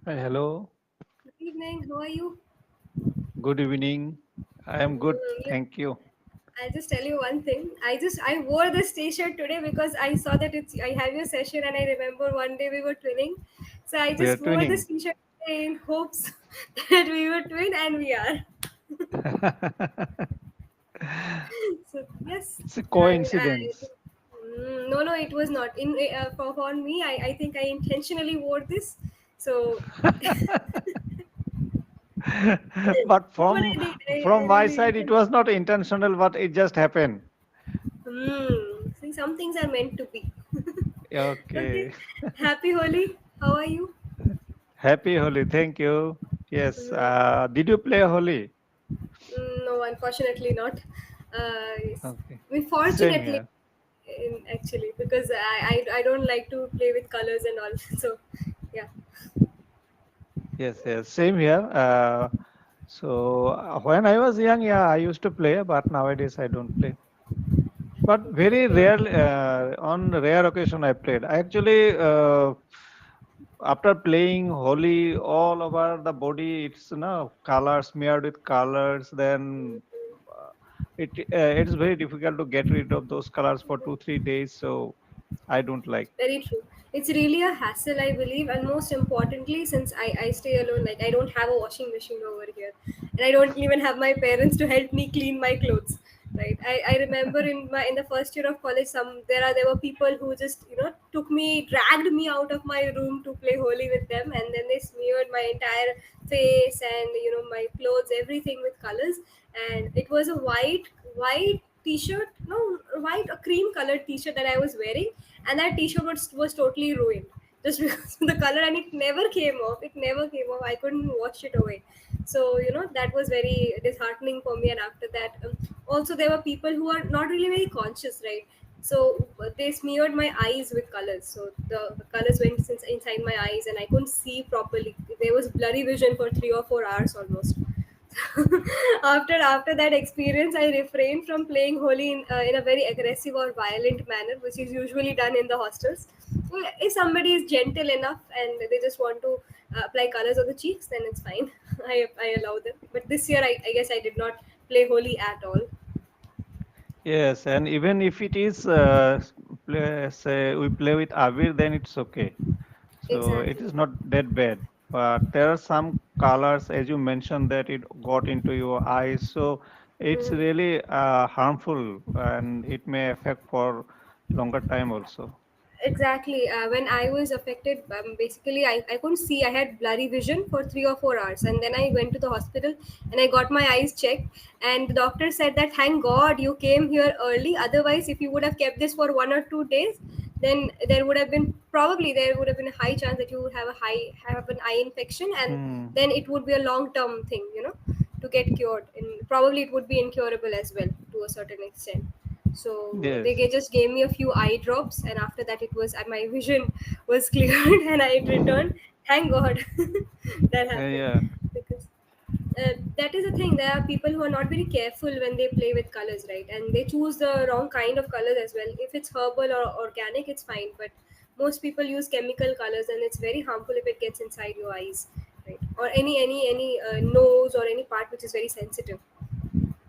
Hi, hello. Good evening. How are you? Good evening. I am good. Thank you. I'll just tell you one thing. I wore this T-shirt today because I saw that I have your session and I remember one day we were twinning. So I We are just wore this twinning. T-shirt today in hopes that we were twin and we are. So yes, It's a I coincidence. no, it was not. For me, I think I intentionally wore this. So But what from I did, from I my really side, it intentionally. was not intentional, but it just happened. See, some things are meant to be. Okay. Okay. Happy Holi. How are you? Happy Holi. Thank you. Yes. Mm, Did you play Holi? no, unfortunately not. Yes. Okay. I mean, Same fortunately, here. actually, because I don't like to play with colors and all. So, yeah. Yes, yes. Same here. So when I was young, yeah, I used to play, but nowadays I don't play. But Okay. very rare, on rare occasion I played. I actually, after playing Holi all over the body, it's color smeared with colors. Then uh, it's very difficult to get rid of those colors for 2 3 days. So I don't like. Very true. It's really a hassle, I believe, and most importantly, since I stay alone, like I don't have a washing machine over here, and I don't even have my parents to help me clean my clothes. Right. I remember in the first year of college, there were people who just dragged me out of my room to play Holi with them, and then they smeared my entire face and my clothes, everything with colors, and it was a white t-shirt, no, white a cream colored t-shirt that I was wearing, and that t-shirt was totally ruined just because of the color, and it never came off. I couldn't wash it away. So that was very disheartening for me. And after that, also there were people who are not really very conscious, right? So they smeared my eyes with colors, so the colors went inside my eyes and I couldn't see properly. There was blurry vision for 3 or 4 hours almost. After that experience, I refrained from playing Holi in a very aggressive or violent manner, which is usually done in the hostels. Well, if somebody is gentle enough and they just want to apply colors on the cheeks, then it's fine. I allow them. But this year, I guess I did not play Holi at all. Yes, and even if it is say we play with Avir, then it's okay. So it Exactly. is not that bad. But there are some colors, as you mentioned, that it got into your eyes. So it's Mm. really harmful and it may affect for longer time also. Exactly. When I was affected, basically, I couldn't see. I had blurry vision for 3 or 4 hours. And then I went to the hospital and I got my eyes checked. And the doctor said that, thank God you came here early. Otherwise, if you would have kept this for 1 or 2 days, then there would have been a high chance that you would have an eye infection. And Hmm. then it would be a long term thing, to get cured. And probably it would be incurable as well to a certain extent. So Yes. just gave me a few eye drops, and after that, it was my vision was cleared, and I returned. Thank God that happened, Yeah. because that is the thing. There are people who are not very careful when they play with colors, right? And they choose the wrong kind of colors as well. If it's herbal or organic, it's fine, but most people use chemical colors, and it's very harmful if it gets inside your eyes, right? Or any nose or any part which is very sensitive.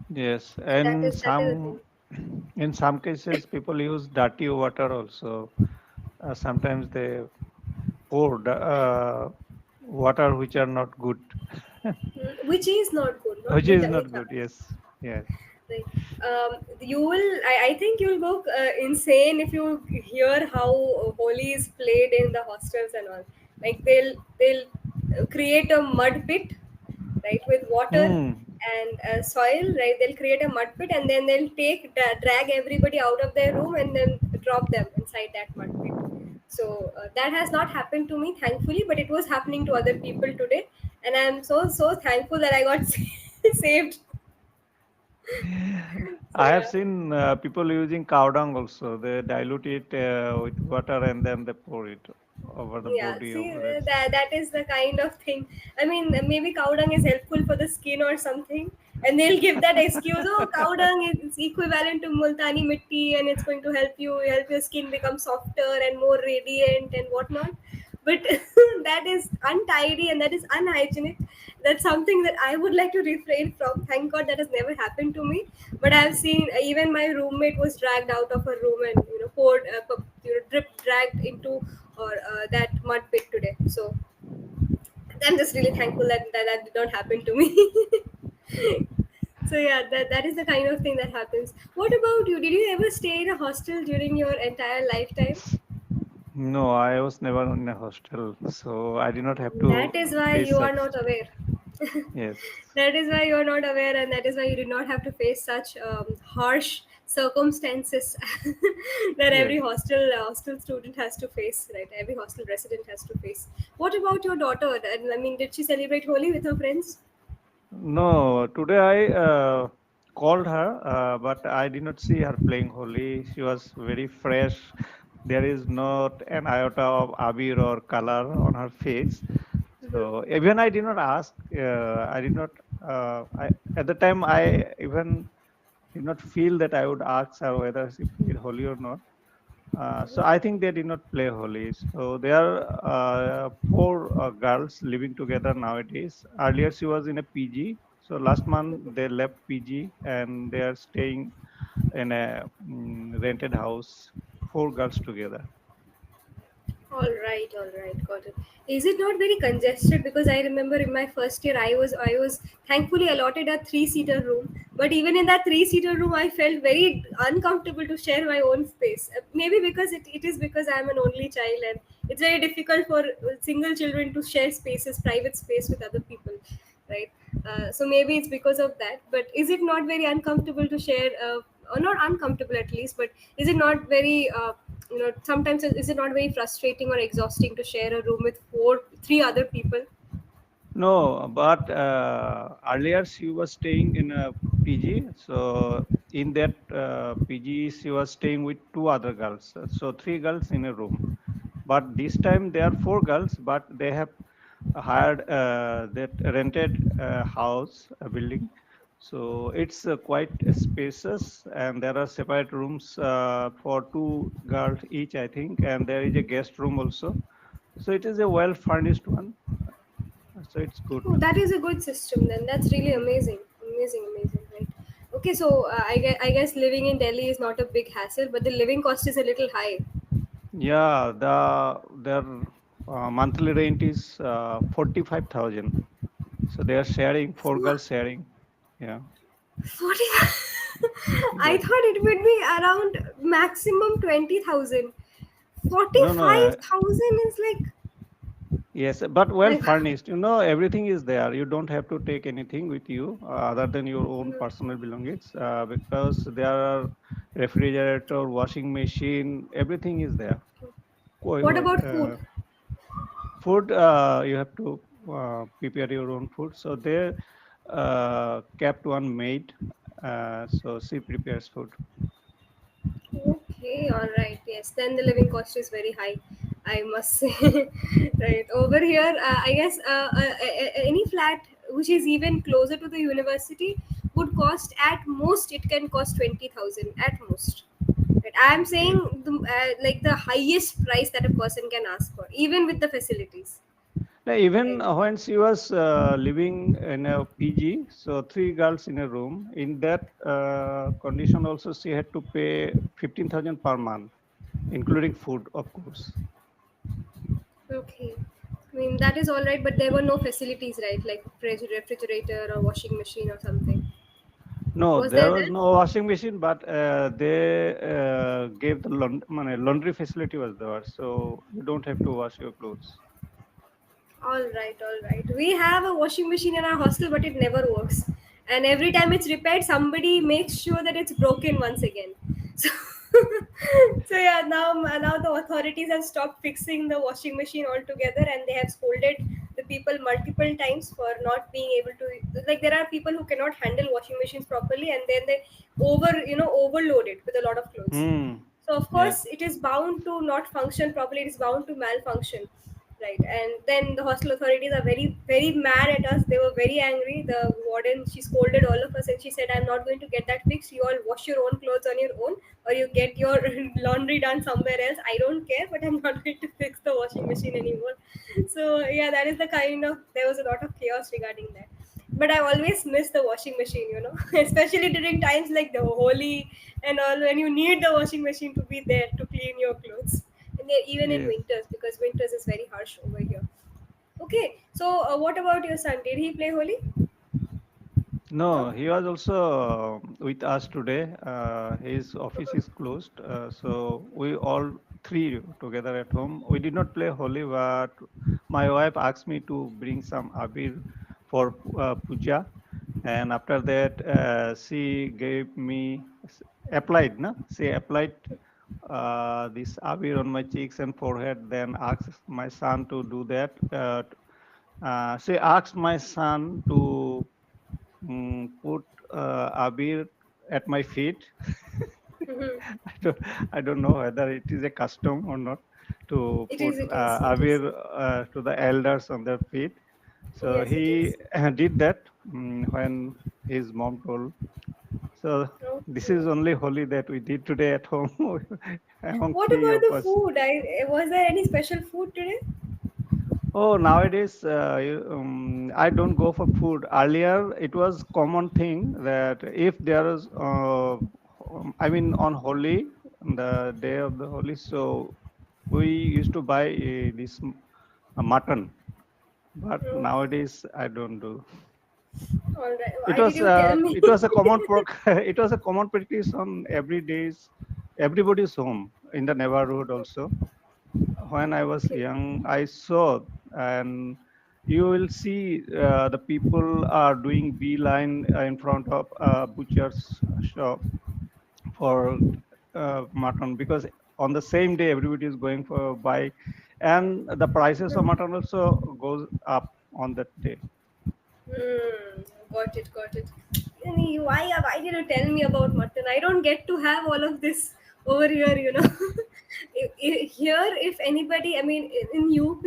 Yes. So that is the And thing. in some cases, people use dirty water also. Sometimes they pour water which are not good. Which is not good, not Which is which not are, good. Yes. Yes. right. You will, I think you'll go insane if you hear how Holi is played in the hostels and all. Like they'll create a mud pit, right, with water Hmm. and soil, right? They'll create a mud pit and then they'll drag everybody out of their room and then drop them inside that mud pit. So that has not happened to me, thankfully, but it was happening to other people today, and I'm so thankful that I got saved. So I have yeah. seen people using cow dung also. They dilute it with water and then they pour it over the Yeah, body, see, over it. that is the kind of thing. I mean, maybe cow dung is helpful for the skin or something, and they'll give that excuse. Oh, cow dung is equivalent to multani mitti, and it's going to help your skin become softer and more radiant and whatnot. but that is untidy and that is unhygienic. That's something that I would like to refrain from. Thank God that has never happened to me. But I've seen even my roommate was dragged out of her room and poured drip dragged into or that mud pit today. So I'm just really thankful that did not happen to me. So yeah, that is the kind of thing that happens. What about you? Did you ever stay in a hostel during your entire lifetime? No, I was never in a hostel, so I did not have That to is why face you are such. not aware. Yes, That is why you are not aware, and that is why you did not have to face such harsh circumstances that every yes. hostel student has to face, right? Every hostel resident has to face. What about your daughter? I mean, did she celebrate Holi with her friends? No, today I called her, but I did not see her playing Holi. She was very fresh. There is not an iota of abir or color on her face. So even I did not ask. I did not. At the time, I even did not feel that I would ask her whether she played Holi or not. So I think they did not play Holi. So there are four girls living together nowadays. Earlier she was in a PG. So last month they left PG and they are staying in a rented house. Four girls together. All right, got it. Is it not very congested? Because I remember in my first year, I was thankfully allotted a three-seater room. But even in that three-seater room, I felt very uncomfortable to share my own space. Maybe because it is because I'm an only child and it's very difficult for single children to share spaces, private space with other people, right? So maybe it's because of that. But is it not very uncomfortable to share, or not uncomfortable at least, but is it not very sometimes is it not very frustrating or exhausting to share a room with three other people? No, but earlier she was staying in a PG. So in that PG, she was staying with two other girls. So three girls in a room. But this time there are four girls, but they have hired that rented house, a building. So it's quite spacious, and there are separate rooms for two girls each, I think, and there is a guest room also. So it is a well furnished one. So it's good. Oh, that is a good system then. That's really amazing. Amazing, right? Okay, so I guess living in Delhi is not a big hassle, but the living cost is a little high. Yeah, their monthly rent is 45,000. So they are sharing, four What? girls sharing. Yeah. 40. I Yes. thought it would be around maximum 20,000. No, no. 45,000 is Yes, but well like furnished. Everything is there. You don't have to take anything with you other than your own personal belongings because there are refrigerator, washing machine, everything is there. what about food? Uh, Food, you have to prepare your own food. So they kept one maid. So she prepares food. Okay, all right. Yes, then the living cost is very high, I must say. Right over here, I guess any flat which is even closer to the university would cost at most. It can cost 20,000 at most. Right. I am saying Okay. like the highest price that a person can ask for, even with the facilities. Now, even Right. when she was living in a PG, so three girls in a room, in that condition also she had to pay 15,000 per month, including food, of course. Okay. I mean that is all right, but there were no facilities, right? Like refrigerator or washing machine or something. No, Was there there was that? no washing machine, but they gave the laundry facility was there, so you don't have to wash your clothes. All right, all right. We have a washing machine in our hostel, but it never works. And every time it's repaired, somebody makes sure that it's broken once again. So, so yeah, now the authorities have stopped fixing the washing machine altogether, and they have scolded the people multiple times for not being able to. Like there are people who cannot handle washing machines properly, and then they overload it with a lot of clothes. Hmm. So of Yes. course, it is bound to not function properly. It is bound to malfunction. right? And then the hostel authorities are very very mad at us. They were very angry. The warden, she scolded all of us and she said, I'm not going to get that fixed. You all wash your own clothes on your own, or you get your laundry done somewhere else. I don't care, but I'm not going to fix the washing machine anymore. So yeah, that is the kind of, there was a lot of chaos regarding that. But I always miss the washing machine, especially during times like the Holi and all, when you need the washing machine to be there to clean your clothes. And even in Yes. winters, because winters is very harsh over here. Okay, so what about your son? Did he play Holi? No, he was also with us today. His office is closed, so we all three together at home. We did not play Holi, but my wife asked me to bring some abir for puja, and after that, she gave me applied, no? She applied this abir on my cheeks and forehead. Then asked my son to do that. She asked my son to put abir at my feet. Mhm. I don't, I don't know whether it is a custom or not to It put is, it is, it is. abir to the elders on their feet. So Yes, it he is. did that when his mom told. So this Okay. is only Holi that we did today at home among What three about of the us. food? Was there any special food today? Oh, nowadays I don't go for food. Earlier, it was common thing that if there is, I mean, on Holi, on the day of the Holi, so we used to buy this mutton. But Okay. nowadays, I don't do. All right. Why did you tell me? It was a common it was a common practice on every days, everybody's home in the neighborhood also. When I was Okay. young, I saw, and you will see the people are doing beeline in front of butcher's shop for mutton, because on the same day everybody is going for buy, and the prices of mutton also goes up on that day. Hmm, got it, got it. Why did you tell me about mutton? I don't get to have all of this over here. Here, if anybody, I mean, in UP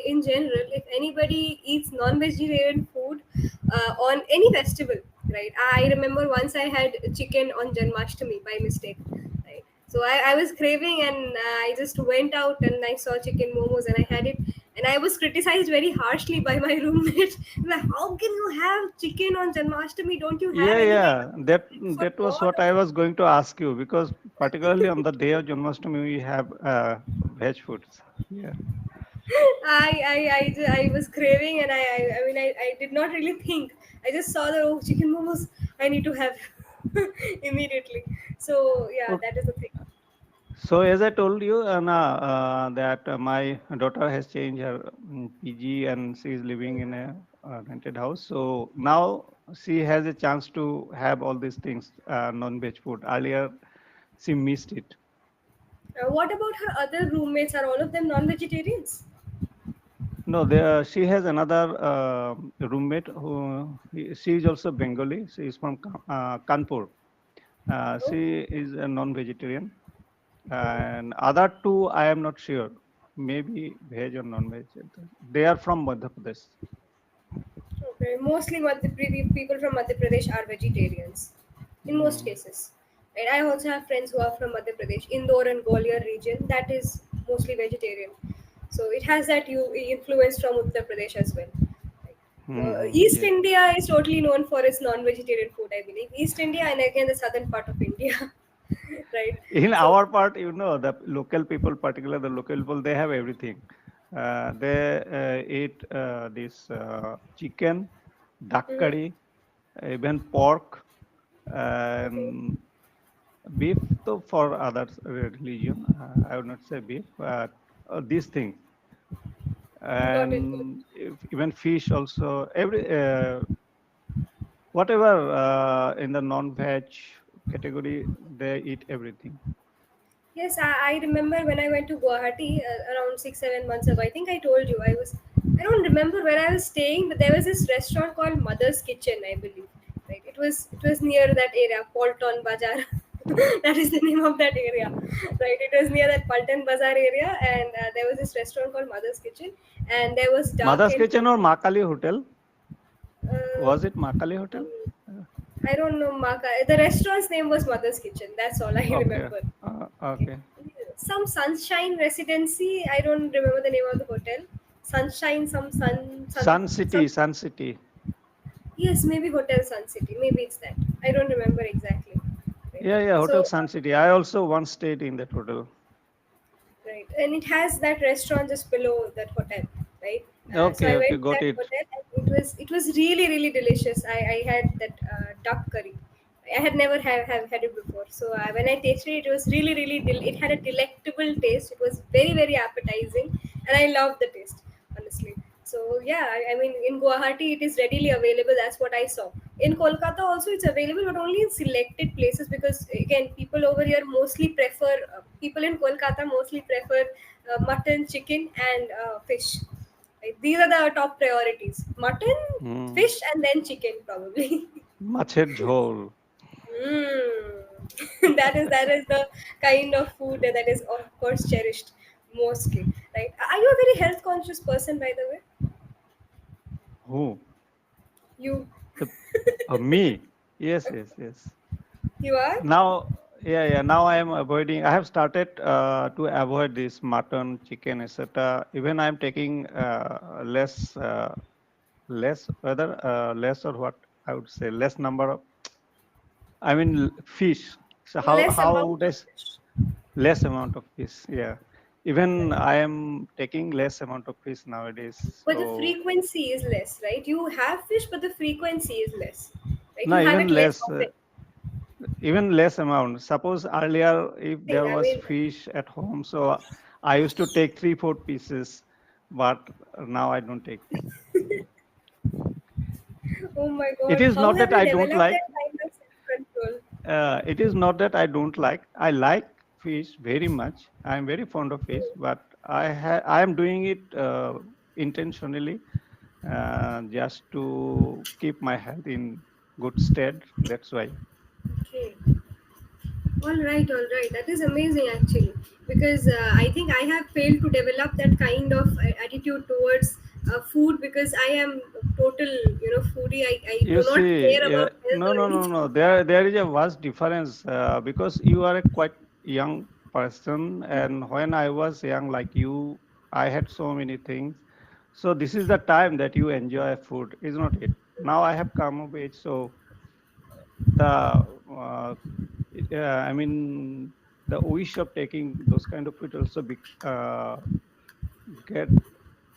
in general, if anybody eats non-vegetarian food on any festival, right? I remember once I had chicken on Janmashtami by mistake, right? So I was craving, and I just went out and I saw chicken momos and I had it, and I was criticized very harshly by my roommate. Like, how can you have chicken on Janmashtami? Don't you have Yeah, any kind yeah, of that respect for that was God? what I was going to ask you, because particularly on the day of Janmashtami we have veg foods. Yeah. I was craving, and I mean, I did not really think. I just saw the, oh, chicken momos. I need to have immediately. So yeah, that is the thing. So as I told you, Anna, that my daughter has changed her PG and she is living in a rented house. So now she has a chance to have all these things, non-veg food. Earlier, she missed it. What about her other roommates? Are all of them non-vegetarians? No, she has another roommate she is also Bengali. She is from Kanpur. Oh, She is a non-vegetarian. And other two, I am not sure. Maybe veg or non-veg. They are from Madhya Pradesh. okay. Mostly people from Madhya Pradesh are vegetarians, in most Mm, cases. And I also have friends who are from Madhya Pradesh, Indore and Gwalior region. That is mostly vegetarian. So it has that influence from Uttar Pradesh as well. East yes. India is totally known for its non-vegetarian food, I believe. East India and again the southern part of India, right? In So, our part, the local people, particularly the local people, they have everything. They eat this chicken, duck mhm. curry, even pork, Okay, and beef. So for others religion, I would not say beef, but these things, got it. Got it. and even fish also. Whatever in the non-veg category, they eat everything. Yes, I remember when I went to Guwahati around 6 7 months ago. I think I told you I was. I don't remember where I was staying, but there was this restaurant called Mother's Kitchen, I believe. Right, it was near that area, Polton Bazaar. That is the name of that area, right? It was near that Paltan Bazaar area, and there was this restaurant called Mother's Kitchen, and there was duck Mother's and Kitchen or potato. Makali Hotel? Uh, Was it Makali Hotel? um, Uh, I don't know, Maka. The restaurant's name was Mother's Kitchen. That's all I okay. remember. Okay. Okay. Some Sunshine Residency. I don't remember the name of the hotel. Sunshine, some Sun some. City, Sun City. Yes, maybe Hotel Sun City. Maybe it's that. I don't remember exactly. Right. Yeah, yeah, Hotel So, Sun City. I also once stayed in that hotel. right, and it has that restaurant just below that hotel, right? So Okay, I okay, went to got that it. hotel, and it was really really delicious. I had that duck curry. I had never have had it before. So when I tasted it, it was really really it had a delectable taste. It was very very appetizing, and I loved the taste, honestly. So yeah, I mean in Guwahati it is readily available. That's what I saw. In Kolkata also it's available, but only in selected places, because again people over here mostly prefer people in Kolkata mostly prefer mutton, chicken, and fish. Right? These are the top priorities: mutton, Hmm. fish, and then chicken probably. Macher jhol. Mm. That is the kind of food that is of course cherished mostly. Right? Are you a very health conscious person, by the way? Who? You The me? Yes, yes, yes. you are? Now, yeah, yeah. Now I am avoiding. I have started to avoid this mutton, chicken, etc. Even I am taking less, whether less or what I would say, less number of. I mean, fish. So Less how amount of does fish. less amount of fish? Yeah. Even Right. I am taking less amount of fish nowadays. But the So frequency is less, right? You have fish, but the frequency is less. Right? no, You have it less often. even less amount. Suppose earlier, if Thing. there I was mean, fish at home, so I used to take three, four pieces, but now I don't take. oh my It god, is how not have that you I don't developed like. that kind of self-control? It is not that I don't like. I like fish very much. I am very fond of fish, but I am doing it intentionally, just to keep my health in good stead. That's why. Okay. All right. That is amazing actually, because I think I have failed to develop that kind of attitude towards food, because I am total, foodie. I You do not care see, about health no, or no, no, anything. no. There is a vast difference because you are a quite young person, and when I was young, like you, I had so many things. So this is the time that you enjoy food, is not it? Now I have come of age, so the I mean the wish of taking those kind of food also get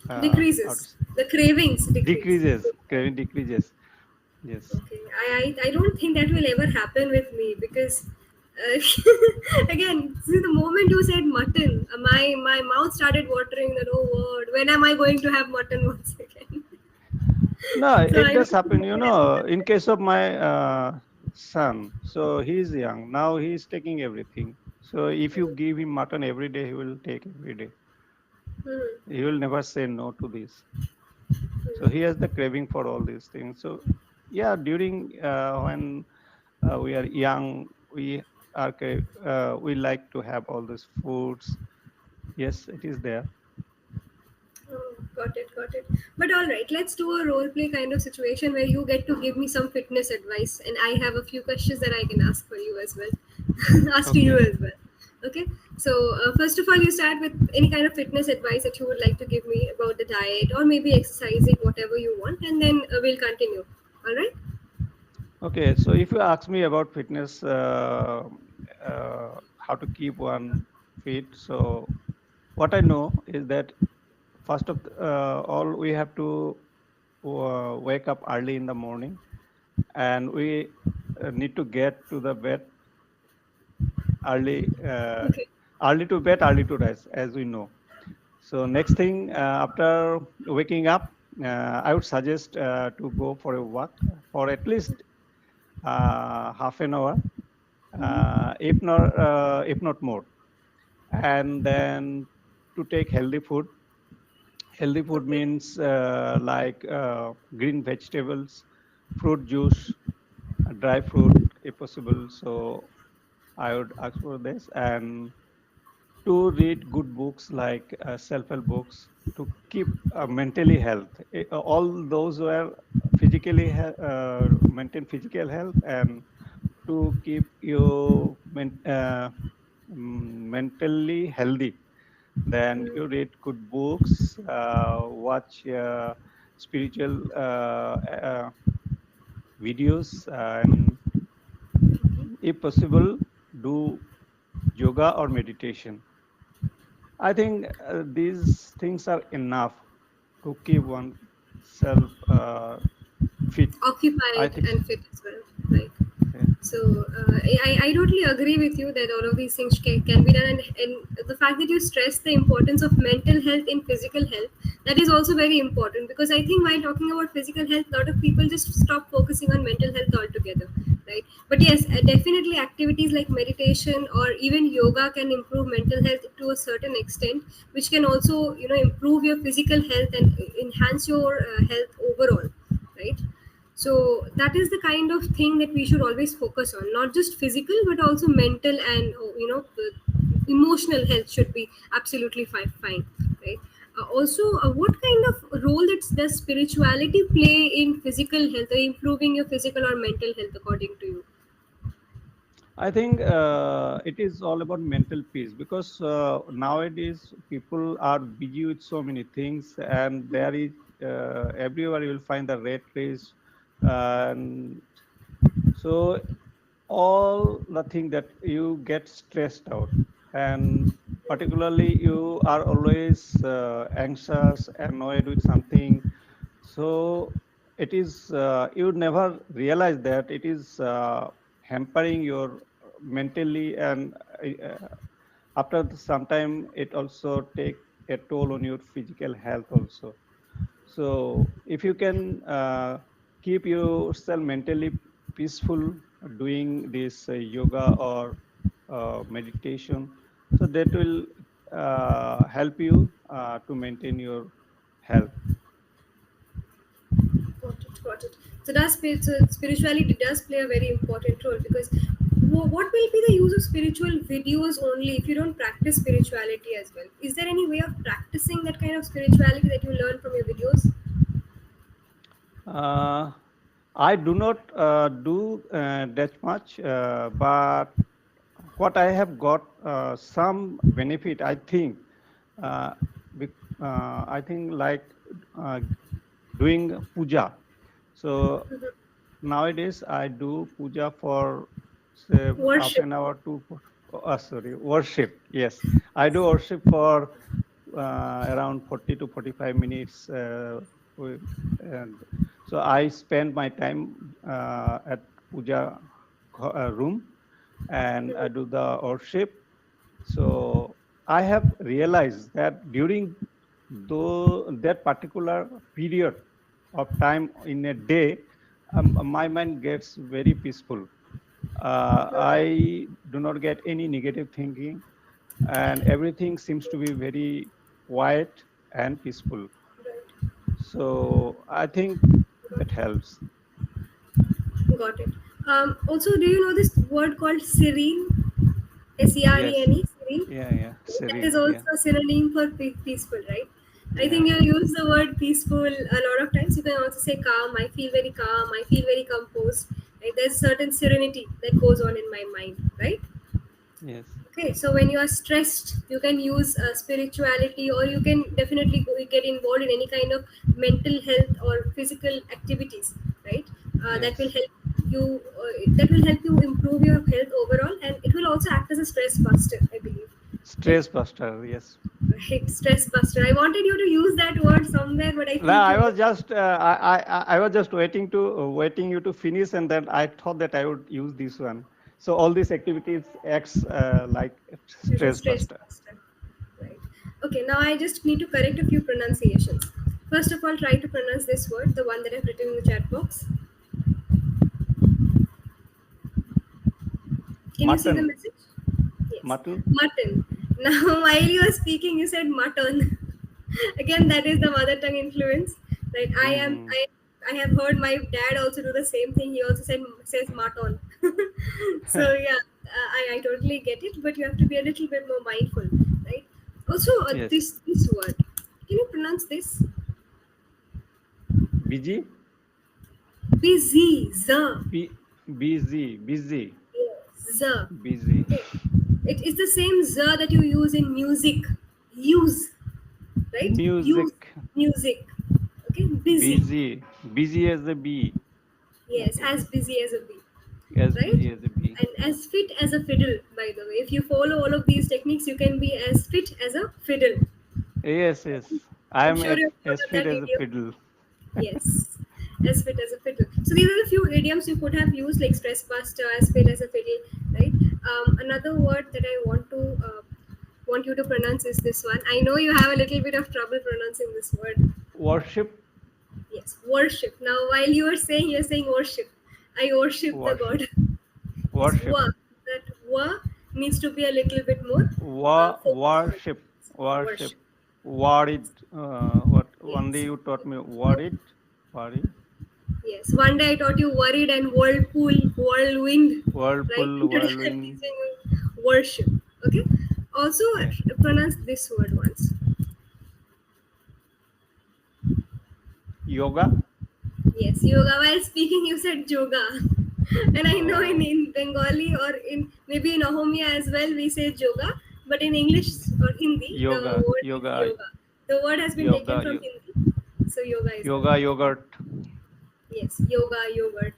how to Decreases. say, The cravings decrease. decreases, craving decreases. Yes. Okay, I don't think that will ever happen with me, because again, see, the moment you said mutton, my mouth started watering. That, oh word, when am I going to have mutton once again? No, So it I don't does think happen. that will ever In happen. case of my son, so he's young. Now he's taking everything. So if you give him mutton every day, he will take every day. Hmm. He will never say no to this. So he Hmm. has the craving for all these things. So yeah, during when we are young, we like to have all these foods. Yes, it is there. Oh, got it. But all right, let's do a role play kind of situation where you get to give me some fitness advice, and I have a few questions that I can ask for you as well, ask to you Okay. as well. Okay. So first of all, you start with any kind of fitness advice that you would like to give me about the diet, or maybe exercising, whatever you want, and then we'll continue. All right. Okay. So if you ask me about fitness, how to keep one fit, so what I know is that first of all, we have to wake up early in the morning, and we need to get to the bed early, Okay. early to bed, early to rise, as we know. So next thing, after waking up, I would suggest to go for a walk for at least half an hour, if not more, and then to take healthy food. Healthy food Okay. means like green vegetables, fruit juice, dry fruit if possible. So I would ask for this, and to read good books like self-help books to keep mentally health. All those who are maintain physical health, and to keep you mentally healthy. Then Mm. you read good books, watch spiritual videos, and if possible, do yoga or meditation. I think these things are enough to keep oneself fit. I Occupied think so. and fit as well, right? Yeah. So I totally agree with you that all of these things can be done, and the fact that you stress the importance of mental health in physical health, that is also very important, because I think while talking about physical health, a lot of people just stop focusing on mental health altogether, right? But yes, definitely activities like meditation or even yoga can improve mental health to a certain extent, which can also improve your physical health and enhance your health overall, right? So that is the kind of thing that we should always focus on, not just physical but also mental, and emotional health should be absolutely fine, right? Also, what kind of role does spirituality play in physical health, or improving your physical or mental health, according to you? I think it is all about mental peace, because nowadays people are busy with so many things, and there is everywhere you will find the rat race, and so all the thing that you get stressed out, and particularly you are always anxious, annoyed with something. So it is you never realize that it is hampering your mentally, and after some time it also take a toll on your physical health also. So if you can keep yourself mentally peaceful doing this yoga or meditation, so that will help you to maintain your health. Got it. So spirituality does play a very important role, because what will be the use of spiritual videos only if you don't practice spirituality as well? Is there any way of practicing that kind of spirituality that you learn from your videos? Uh, I do not do that much, but what I have got some benefit, I think. Uh, I think like uh, doing puja. So nowadays I do puja for say half Worship. an hour to sorry, worship. Yes, I do worship for around 40 to 45 minutes. And so I spend my time at puja room, and I do the worship. So I have realized that during that particular period of time in a day, my mind gets very peaceful. I do not get any negative thinking, and everything seems to be very quiet and peaceful. So I think that helps. Got it. Also, do you know this word called serene? Yes. Serene, serene. Yeah, yeah. That is Serene. also Yeah. a synonym for peaceful, right? I Yeah, think you yeah. use the word peaceful a lot of times. You can also say calm. I feel very calm. I feel very composed. Right? There's certain serenity that goes on in my mind, right? Yes. Okay, so when you are stressed, you can use spirituality, or you can definitely get involved in any kind of mental health or physical activities, right? That will Yes. help you. That will help you improve your health overall, and it will also act as a stress buster, I believe. Right? Stress buster. Yes. Right, stress buster. I wanted you to use that word somewhere, but I No, think I you was did. just I was just waiting you to finish, and then I thought that I would use this one. So all these activities acts like a As a stress stress buster. buster. Right. Okay, now I just need to correct a few pronunciations. First of all, try to pronounce this word, the one that I've written in the chat box. Can you see the Mutton, message? Yes. mutton. Mutton. Now, while you were speaking, you said mutton. Again, that is the mother tongue influence. Right. Hmm. I have heard my dad also do the same thing. He also says mutton. So yeah. I totally get it, but you have to be a little bit more mindful, right? Also, Yes. this word, can you pronounce this? Busy. Busy, z, Busy. Busy. z. Busy. Okay, it is the same z that you use in music. Use, right? Use Music. music. Okay, busy. Busy. Busy as a bee. Yes, Okay. as busy as a bee, As right? busy as a bee. And as fit as a fiddle, by the way. If you follow all of these techniques, you can be as fit as a fiddle. Yes, yes. I I'm am sure you've heard as of fit that as a idiom. fiddle. Yes, as fit as a fiddle. So these are the few idioms you could have used, like stress buster, as fit as a fiddle, right? Another word that I want you to pronounce is this one. I know you have a little bit of trouble pronouncing this word. Worship. Yes, worship. Now, while you're saying worship. I worship the Worship. god. This Worship. wa, that wa needs to be a little bit more focused. Worship. Worship. Worship. Worried. What? One day Yes. you taught me worried. Worried. Yes. One day I taught you worried and whirlpool, whirlwind, right? Whirlpool. And today I'm Whirlwind. teaching you worship. Okay. Also, Okay. pronounce this word once. Yoga. Yes, yoga. While speaking, you said yoga. And I know Uh, in Bengali or in maybe in Ahomia as well, we say yoga. But in English or Hindi, the yoga. word is Yoga. yoga. The word has been taken Yoga. from Hindi. So yoga is the Yoga. word. Yogurt. Yes, yoga, yogurt,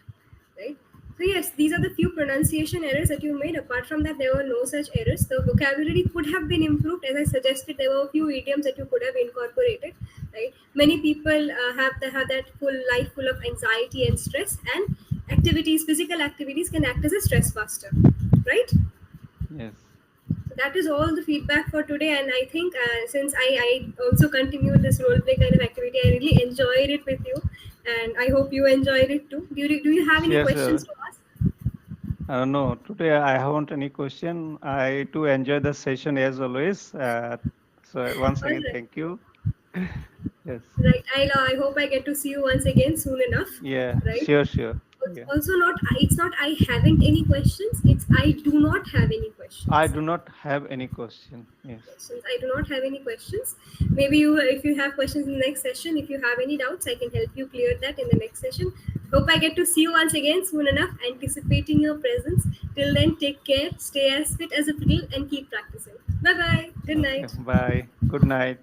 right? So yes, these are the few pronunciation errors that you made. Apart from that, there were no such errors. The vocabulary could have been improved. As I suggested, there were a few idioms that you could have incorporated, right? Many people have that full life full of anxiety and stress, and physical activities can act as a stress buster, right? Yes. So that is all the feedback for today, and I think since I also continued this role play kind of activity, I really enjoyed it with you, and I hope you enjoyed it too. Do you have any Yes, questions sir. to ask? No, today I haven't any question. I too enjoy the session as always. So once All again, right, thank you. Yes. right. I hope I get to see you once again soon enough, Yeah. right? Sure. Sure. Yeah. Also, not it's not I haven't any questions. It's I do not have any I questions. do not have any question. Yes. Since I do not have any questions, maybe if you have questions in the next session, if you have any doubts, I can help you clear that in the next session. Hope I get to see you once again soon enough, anticipating your presence. Till then, take care, stay as fit as a fiddle, and keep practicing. Bye bye. Good Okay. night. Bye. Good night.